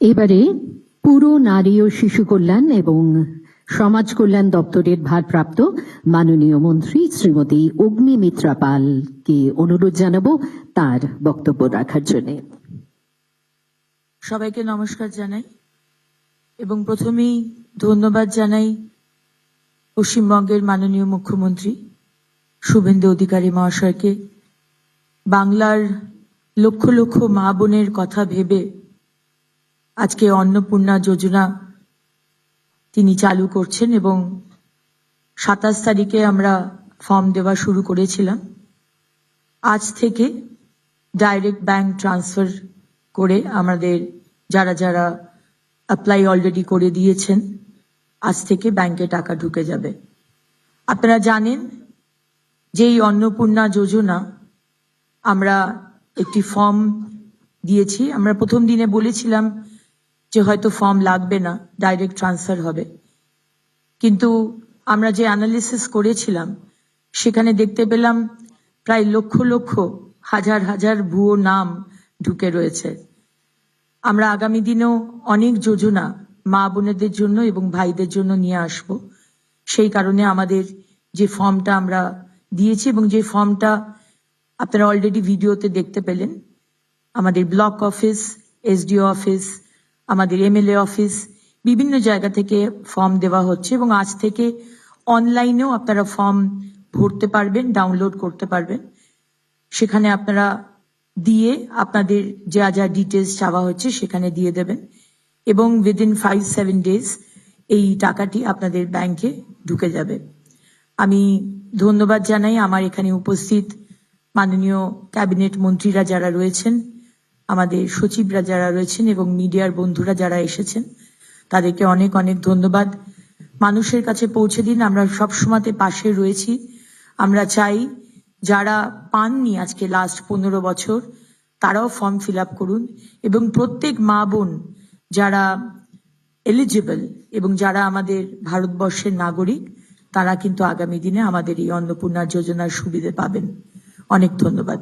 এবারে পুরো নারী ও শিশু কল্যাণ এবং সমাজ কল্যাণ দপ্তরের ভারপ্রাপ্ত মাননীয় মন্ত্রী শ্রীমতী অগ্নি মিত্রা পালকে অনুরোধ জানাবো তার বক্তব্য রাখার জন্য। সবাইকে নমস্কার জানাই এবং প্রথমেই ধন্যবাদ জানাই পশ্চিমবঙ্গের মাননীয় মুখ্যমন্ত্রী শুভেন্দু অধিকারী মহাশয়কে বাংলার লক্ষ লক্ষ মা বোনের কথা ভেবে আজকে অন্নপূর্ণা যোজনা তিনি চালু করছেন এবং 27 তারিখে আমরা ফর্ম দেওয়া শুরু করেছিলাম। আজ থেকে ডাইরেক্ট ব্যাংক ট্রান্সফার করে আমাদের যারা যারা অ্যাপ্লাই অলরেডি করে দিয়েছেন আজ থেকে ব্যাংকে টাকা ঢুকে যাবে। আপনারা জানেন যে এই অন্নপূর্ণা যোজনা আমরা একটি ফর্ম দিয়েছি। আমরা প্রথম দিনে বলেছিলাম যে হয়তো ফর্ম লাগবে না, ডাইরেক্ট ট্রান্সফার হবে, কিন্তু আমরা যে অ্যানালিসিস করেছিলাম সেখানে দেখতে পেলাম প্রায় লক্ষ লক্ষ হাজার হাজার ভুয়ো নাম ঢুকে রয়েছে। আমরা আগামী দিনেও অনেক যোজনা মা বোনেদের জন্য এবং ভাইদের জন্য নিয়ে আসব। সেই কারণে আমাদের যে ফর্মটা আমরা দিয়েছি এবং যে ফর্মটা আপনারা অলরেডি ভিডিওতে দেখতে পেলেন, আমাদের ব্লক অফিস, এসডিও অফিস, আমাদের এমএলএ অফিস, বিভিন্ন জায়গা থেকে ফর্ম দেওয়া হচ্ছে এবং আজ থেকে অনলাইনেও আপনারা ফর্ম ভরতে পারবেন, ডাউনলোড করতে পারবেন। সেখানে আপনারা দিয়ে আপনাদের যা যা ডিটেলস চাওয়া হচ্ছে সেখানে দিয়ে দেবেন এবং উইদিন 5-7 ডেজ এই টাকাটি আপনাদের ব্যাংকে ঢুকে যাবে। আমি ধন্যবাদ জানাই আমার এখানে উপস্থিত মাননীয় ক্যাবিনেট মন্ত্রীরা যারা রয়েছেন, আমাদের সচিবরা যারা রয়েছেন এবং মিডিয়ার বন্ধুরা যারা এসেছেন, তাদেরকে অনেক অনেক ধন্যবাদ। মানুষের কাছে পৌঁছে দিন, আমরা সব সময়তে পাশে রয়েছি। আমরা চাই যারা পাননি আজকে লাস্ট 15 বছর তারাও ফর্ম ফিল আপ করুন এবং প্রত্যেক মা বোন যারা এলিজিবল এবং যারা আমাদের ভারতবর্ষের নাগরিক তারা কিন্তু আগামী দিনে আমাদের এই অন্নপূর্ণা যোজনার সুবিধা পাবেন। অনেক ধন্যবাদ।